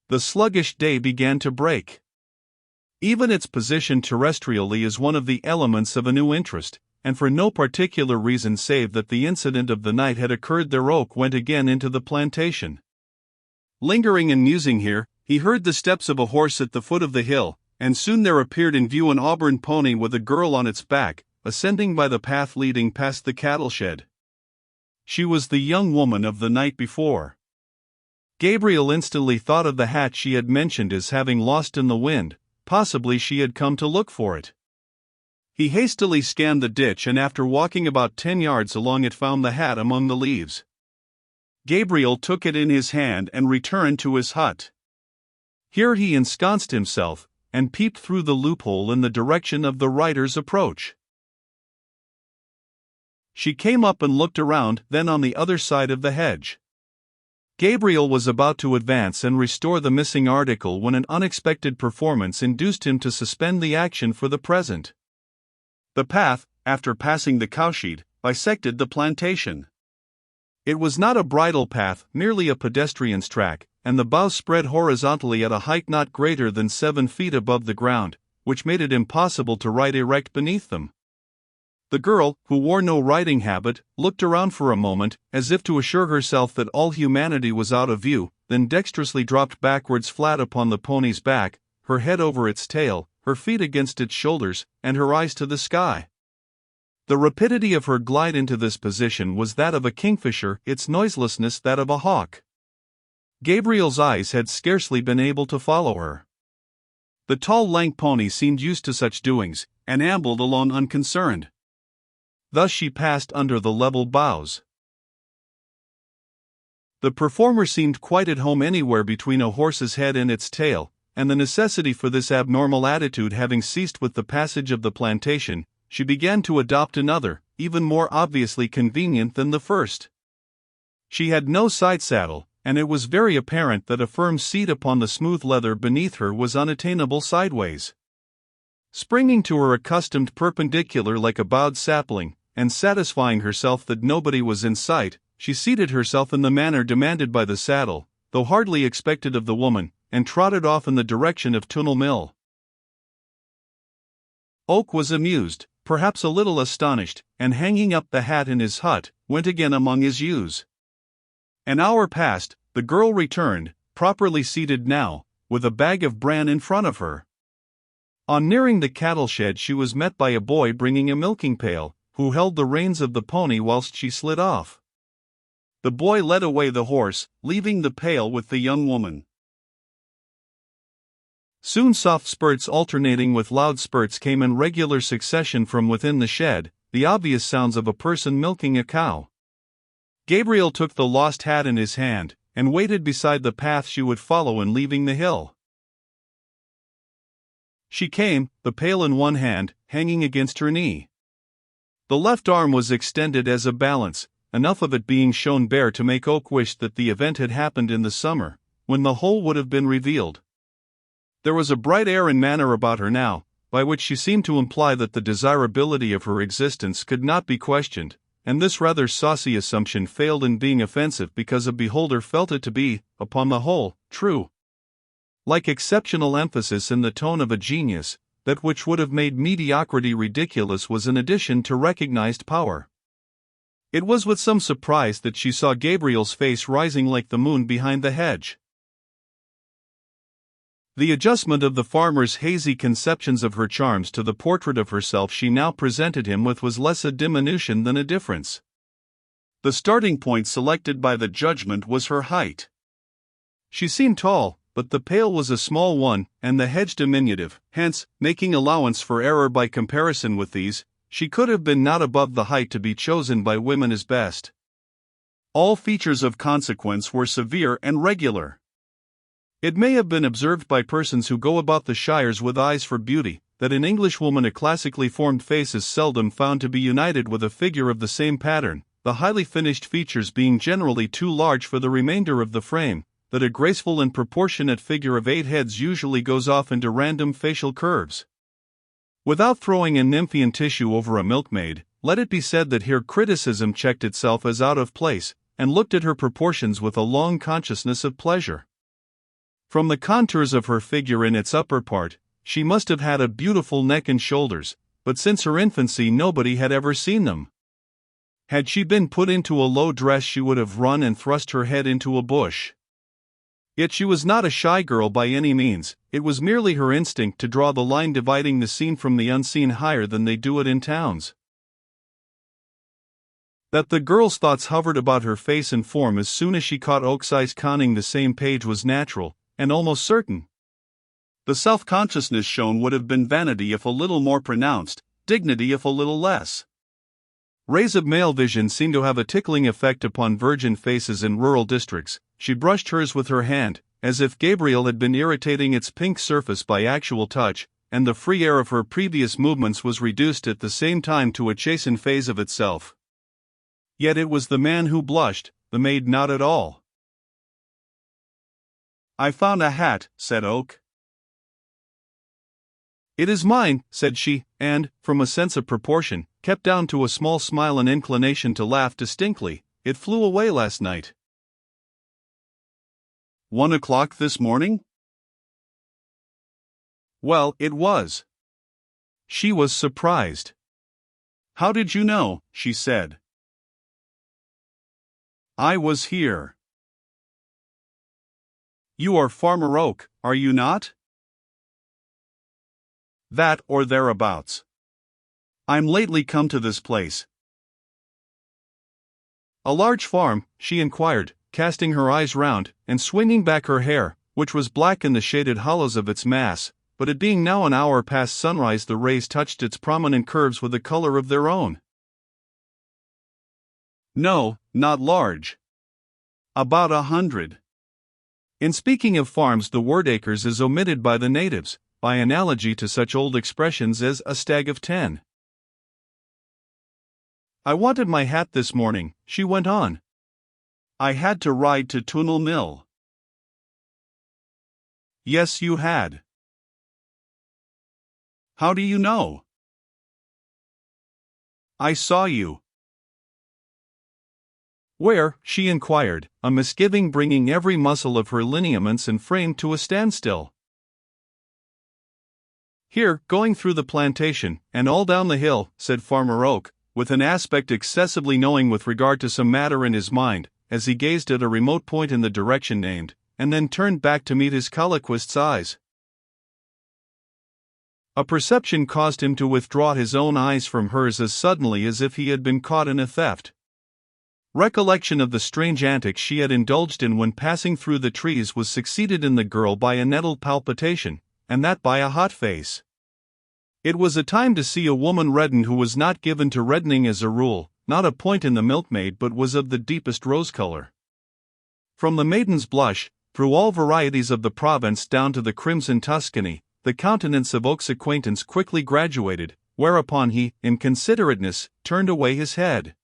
The sluggish day began to break. Even its position terrestrially is one of the elements of a new interest, and for no particular reason save that the incident of the night had occurred there, Oak went again into the plantation. Lingering and musing here, he heard the steps of a horse at the foot of the hill, and soon there appeared in view an auburn pony with a girl on its back, ascending by the path leading past the cattle shed. She was the young woman of the night before. Gabriel instantly thought of the hat she had mentioned as having lost in the wind. Possibly she had come to look for it. He hastily scanned the ditch and after walking about 10 yards along it found the hat among the leaves. Gabriel took it in his hand and returned to his hut. Here he ensconced himself, and peeped through the loophole in the direction of the rider's approach. She came up and looked around, then on the other side of the hedge. Gabriel was about to advance and restore the missing article when an unexpected performance induced him to suspend the action for the present. The path, after passing the cowshed, bisected the plantation. It was not a bridle path, merely a pedestrian's track, and the boughs spread horizontally at a height not greater than 7 feet above the ground, which made it impossible to ride erect beneath them. The girl, who wore no riding habit, looked around for a moment, as if to assure herself that all humanity was out of view, then dexterously dropped backwards flat upon the pony's back, her head over its tail, her feet against its shoulders, and her eyes to the sky. The rapidity of her glide into this position was that of a kingfisher, its noiselessness that of a hawk. Gabriel's eyes had scarcely been able to follow her. The tall lank pony seemed used to such doings, and ambled along unconcerned. Thus she passed under the level boughs. The performer seemed quite at home anywhere between a horse's head and its tail, and the necessity for this abnormal attitude having ceased with the passage of the plantation, she began to adopt another, even more obviously convenient than the first. She had no side saddle, and it was very apparent that a firm seat upon the smooth leather beneath her was unattainable sideways. Springing to her accustomed perpendicular like a bowed sapling, and satisfying herself that nobody was in sight, she seated herself in the manner demanded by the saddle, though hardly expected of the woman, and trotted off in the direction of Tunnel Mill. Oak was amused, perhaps a little astonished, and hanging up the hat in his hut, went again among his ewes. An hour passed, the girl returned, properly seated now, with a bag of bran in front of her. On nearing the cattle shed she was met by a boy bringing a milking pail, who held the reins of the pony whilst she slid off. The boy led away the horse, leaving the pail with the young woman. Soon soft spurts alternating with loud spurts came in regular succession from within the shed, the obvious sounds of a person milking a cow. Gabriel took the lost hat in his hand, and waited beside the path she would follow in leaving the hill. She came, the pail in one hand, hanging against her knee. The left arm was extended as a balance, enough of it being shown bare to make Oak wish that the event had happened in the summer, when the whole would have been revealed. There was a bright air and manner about her now, by which she seemed to imply that the desirability of her existence could not be questioned, and this rather saucy assumption failed in being offensive because a beholder felt it to be, upon the whole, true. Like exceptional emphasis in the tone of a genius, that which would have made mediocrity ridiculous was an addition to recognized power. It was with some surprise that she saw Gabriel's face rising like the moon behind the hedge. The adjustment of the farmer's hazy conceptions of her charms to the portrait of herself she now presented him with was less a diminution than a difference. The starting point selected by the judgment was her height. She seemed tall, but the pail was a small one, and the hedge diminutive, hence, making allowance for error by comparison with these, she could have been not above the height to be chosen by women as best. All features of consequence were severe and regular. It may have been observed by persons who go about the shires with eyes for beauty, that in Englishwoman a classically formed face is seldom found to be united with a figure of the same pattern, the highly finished features being generally too large for the remainder of the frame, that a graceful and proportionate figure of 8 heads usually goes off into random facial curves. Without throwing a nymphian tissue over a milkmaid, let it be said that here criticism checked itself as out of place, and looked at her proportions with a long consciousness of pleasure. From the contours of her figure in its upper part, she must have had a beautiful neck and shoulders, but since her infancy nobody had ever seen them. Had she been put into a low dress she would have run and thrust her head into a bush. Yet she was not a shy girl by any means, it was merely her instinct to draw the line dividing the seen from the unseen higher than they do it in towns. That the girl's thoughts hovered about her face and form as soon as she caught Oak's eyes conning the same page was natural, and almost certain. The self-consciousness shown would have been vanity if a little more pronounced, dignity if a little less. Rays of male vision seem to have a tickling effect upon virgin faces in rural districts. She brushed hers with her hand, as if Gabriel had been irritating its pink surface by actual touch, and the free air of her previous movements was reduced at the same time to a chastened phase of itself. Yet it was the man who blushed, the maid not at all. "I found a hat," said Oak. "It is mine," said she, and, from a sense of proportion, kept down to a small smile and inclination to laugh distinctly, "it flew away last night." 1 o'clock this morning? Well, it was. She was surprised. "How did you know?" she said. "I was here." "You are Farmer Oak, are you not?" "That or thereabouts. I'm lately come to this place." "A large farm?" she inquired, casting her eyes round, and swinging back her hair, which was black in the shaded hollows of its mass, but it being now an hour past sunrise the rays touched its prominent curves with a color of their own. "No, not large. About 100. In speaking of farms the word acres is omitted by the natives, by analogy to such old expressions as a stag of 10. "I wanted my hat this morning," she went on. "I had to ride to Tunnel Mill." "Yes, you had." "How do you know?" "I saw you." "Where?" she inquired, a misgiving bringing every muscle of her lineaments and frame to a standstill. "Here, going through the plantation, and all down the hill," said Farmer Oak, with an aspect excessively knowing with regard to some matter in his mind, as he gazed at a remote point in the direction named, and then turned back to meet his colloquist's eyes. A perception caused him to withdraw his own eyes from hers as suddenly as if he had been caught in a theft. Recollection of the strange antics she had indulged in when passing through the trees was succeeded in the girl by a nettled palpitation, and that by a hot face. It was a time to see a woman redden who was not given to reddening as a rule, not a point in the milkmaid but was of the deepest rose color. From the maiden's blush, through all varieties of the Provence down to the crimson Tuscany, the countenance of Oak's acquaintance quickly graduated, whereupon he, in considerateness, turned away his head.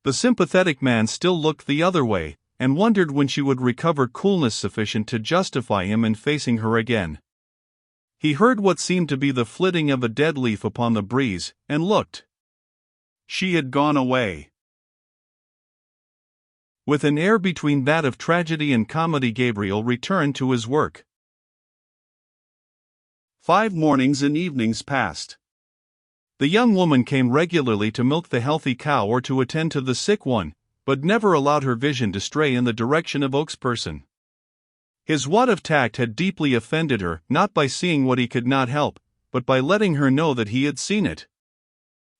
The sympathetic man still looked the other way, and wondered when she would recover coolness sufficient to justify him in facing her again. He heard what seemed to be the flitting of a dead leaf upon the breeze, and looked. She had gone away. With an air between that of tragedy and comedy Gabriel returned to his work. 5 mornings and evenings passed. The young woman came regularly to milk the healthy cow or to attend to the sick one, but never allowed her vision to stray in the direction of Oak's person. His want of tact had deeply offended her, not by seeing what he could not help, but by letting her know that he had seen it.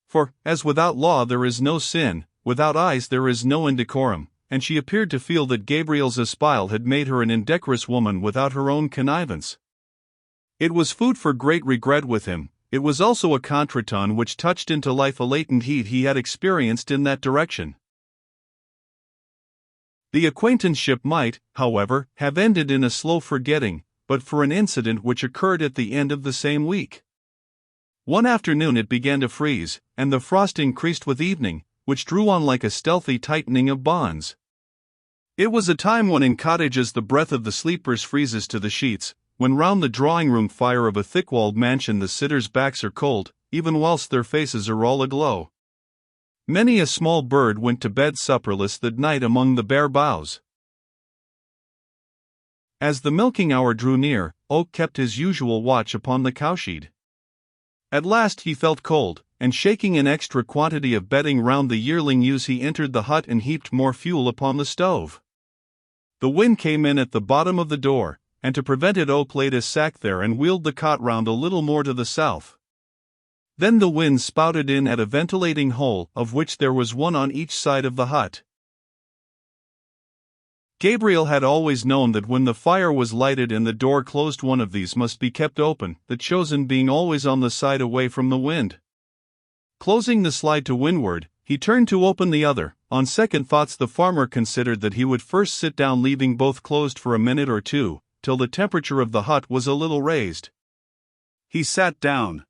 For, as without law there is no sin, without eyes there is no indecorum, and she appeared to feel that Gabriel's espial had made her an indecorous woman without her own connivance. It was food for great regret with him. It was also a contretemps which touched into life a latent heat he had experienced in that direction. The acquaintanceship might, however, have ended in a slow forgetting, but for an incident which occurred at the end of the same week. One afternoon it began to freeze, and the frost increased with evening, which drew on like a stealthy tightening of bonds. It was a time when in cottages the breath of the sleepers freezes to the sheets, when round the drawing-room fire of a thick-walled mansion the sitters' backs are cold, even whilst their faces are all aglow. Many a small bird went to bed supperless that night among the bare boughs. As the milking hour drew near, Oak kept his usual watch upon the cowshed. At last he felt cold, and shaking an extra quantity of bedding round the yearling ewes, he entered the hut and heaped more fuel upon the stove. The wind came in at the bottom of the door, and to prevent it Oak laid his sack there and wheeled the cot round a little more to the south. Then the wind spouted in at a ventilating hole, of which there was one on each side of the hut. Gabriel had always known that when the fire was lighted and the door closed, one of these must be kept open, the chosen being always on the side away from the wind. Closing the slide to windward, he turned to open the other. On second thoughts the farmer considered that he would first sit down, leaving both closed for a minute or two, till the temperature of the hut was a little raised. He sat down.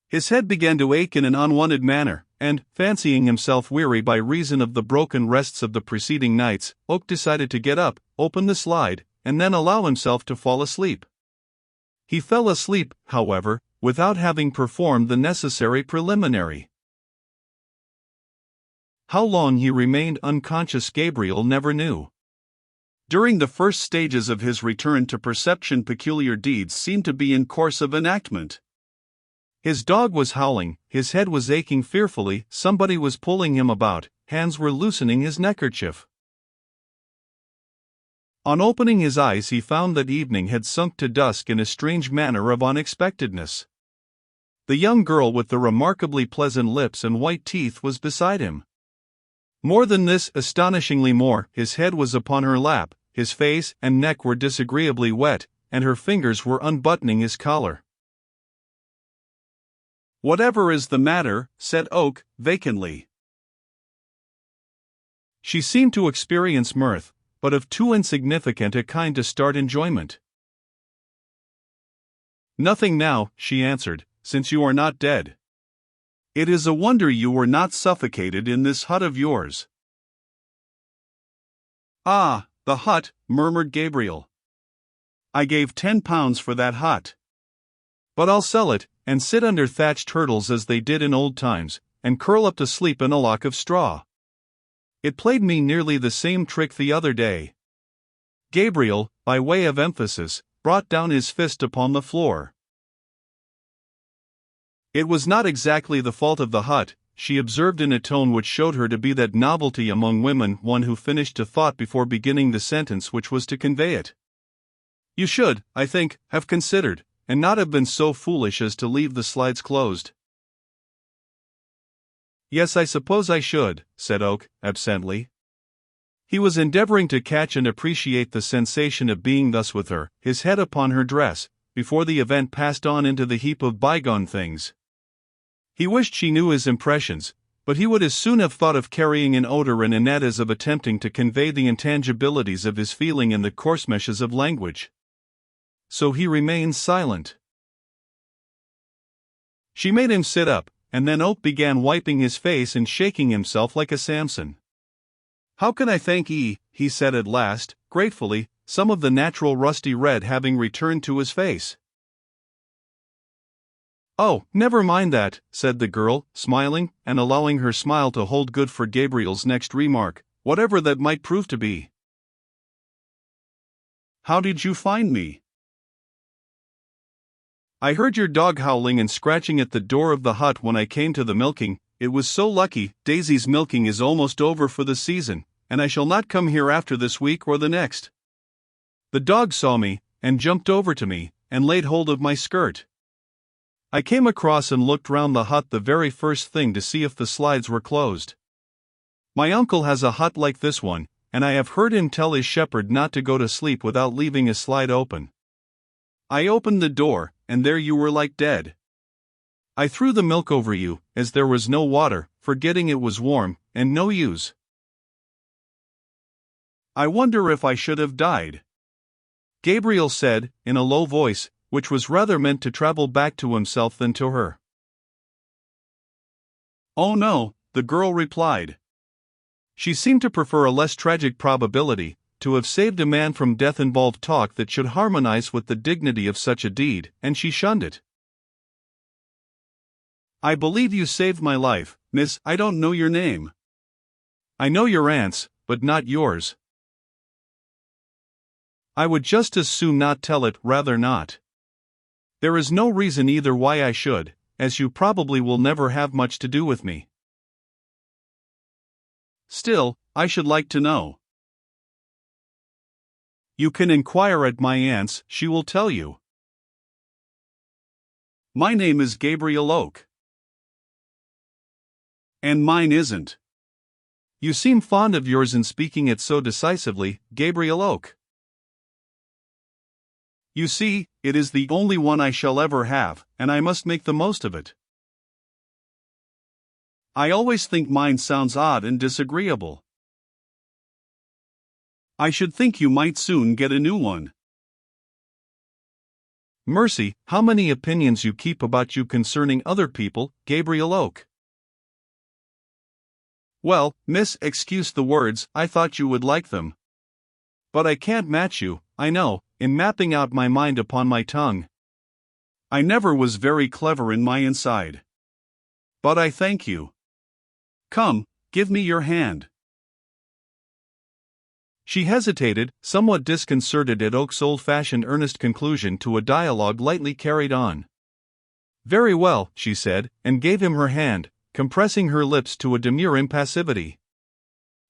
His head began to ache in an unwonted manner, and, fancying himself weary by reason of the broken rests of the preceding nights, Oak decided to get up, open the slide, and then allow himself to fall asleep. He fell asleep, however, without having performed the necessary preliminary. How long he remained unconscious Gabriel never knew. During the first stages of his return to perception, peculiar deeds seemed to be in course of enactment. His dog was howling, his head was aching fearfully, somebody was pulling him about, hands were loosening his neckerchief. On opening his eyes he found that evening had sunk to dusk in a strange manner of unexpectedness. The young girl with the remarkably pleasant lips and white teeth was beside him. More than this, astonishingly more, his head was upon her lap, his face and neck were disagreeably wet, and her fingers were unbuttoning his collar. "Whatever is the matter?" said Oak, vacantly. She seemed to experience mirth, but of too insignificant a kind to start enjoyment. "Nothing now," she answered, "since you are not dead. It is a wonder you were not suffocated in this hut of yours." "Ah, the hut," murmured Gabriel. "I gave £10 for that hut. But I'll sell it, and sit under thatched hurdles as they did in old times, and curl up to sleep in a lock of straw. It played me nearly the same trick the other day." Gabriel, by way of emphasis, brought down his fist upon the floor. "It was not exactly the fault of the hut," she observed in a tone which showed her to be that novelty among women, one who finished a thought before beginning the sentence which was to convey it. "You should, I think, have considered, and not have been so foolish as to leave the slides closed." "Yes, I suppose I should," said Oak, absently. He was endeavoring to catch and appreciate the sensation of being thus with her, his head upon her dress, before the event passed on into the heap of bygone things. He wished she knew his impressions, but he would as soon have thought of carrying an odor in a net as of attempting to convey the intangibilities of his feeling in the coarse meshes of language. So he remained silent. She made him sit up, and then Oak began wiping his face and shaking himself like a Samson. "How can I thank ye?" he said at last, gratefully, some of the natural rusty red having returned to his face. "Oh, never mind that," said the girl, smiling, and allowing her smile to hold good for Gabriel's next remark, whatever that might prove to be. "How did you find me?" "I heard your dog howling and scratching at the door of the hut when I came to the milking. It was so lucky. Daisy's milking is almost over for the season, and I shall not come here after this week or the next. The dog saw me, and jumped over to me, and laid hold of my skirt. I came across and looked round the hut the very first thing to see if the slides were closed. My uncle has a hut like this one, and I have heard him tell his shepherd not to go to sleep without leaving a slide open. I opened the door, and there you were like dead. I threw the milk over you, as there was no water, forgetting it was warm, and no use. I wonder if I should have died," Gabriel said, in a low voice, which was rather meant to travel back to himself than to her. "Oh no," the girl replied. She seemed to prefer a less tragic probability. To have saved a man from death involved talk that should harmonize with the dignity of such a deed, and she shunned it. "I believe you saved my life, miss. I don't know your name." "I know your aunt's, but not yours." I would just as soon not tell it, rather not. There is no reason either why I should, as you probably will never have much to do with me. Still, I should like to know. You can inquire at my aunt's, she will tell you. My name is Gabriel Oak. And mine isn't. You seem fond of yours in speaking it so decisively, Gabriel Oak. You see, it is the only one I shall ever have, and I must make the most of it. I always think mine sounds odd and disagreeable. I should think you might soon get a new one. Mercy, how many opinions you keep about you concerning other people, Gabriel Oak. Well, miss, excuse the words, I thought you would like them. But I can't match you, I know, in mapping out my mind upon my tongue. I never was very clever in my inside. But I thank you. Come, give me your hand. She hesitated, somewhat disconcerted at Oak's old-fashioned earnest conclusion to a dialogue lightly carried on. Very well, she said, and gave him her hand, compressing her lips to a demure impassivity.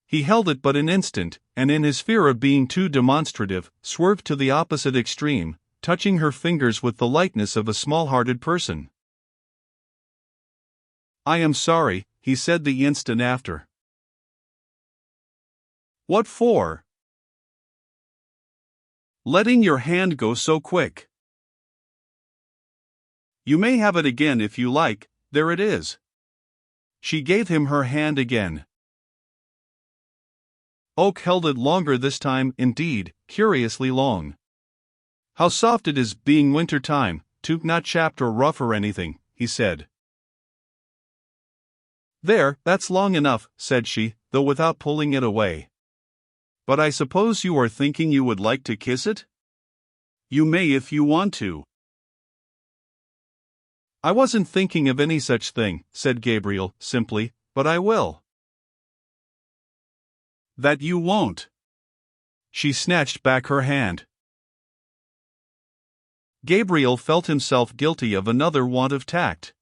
He held it but an instant, and in his fear of being too demonstrative, swerved to the opposite extreme, touching her fingers with the lightness of a small-hearted person. I am sorry, he said the instant after. What for? Letting your hand go so quick. You may have it again if you like, there it is. She gave him her hand again. Oak held it longer this time, indeed, curiously long. How soft it is, being winter time, too, not chapped or rough or anything, he said. There, that's long enough, said she, though without pulling it away. But I suppose you are thinking you would like to kiss it? You may if you want to. I wasn't thinking of any such thing, said Gabriel, simply, but I will. That you won't. She snatched back her hand. Gabriel felt himself guilty of another want of tact.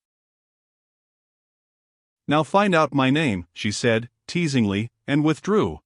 Now find out my name, she said, teasingly, and withdrew.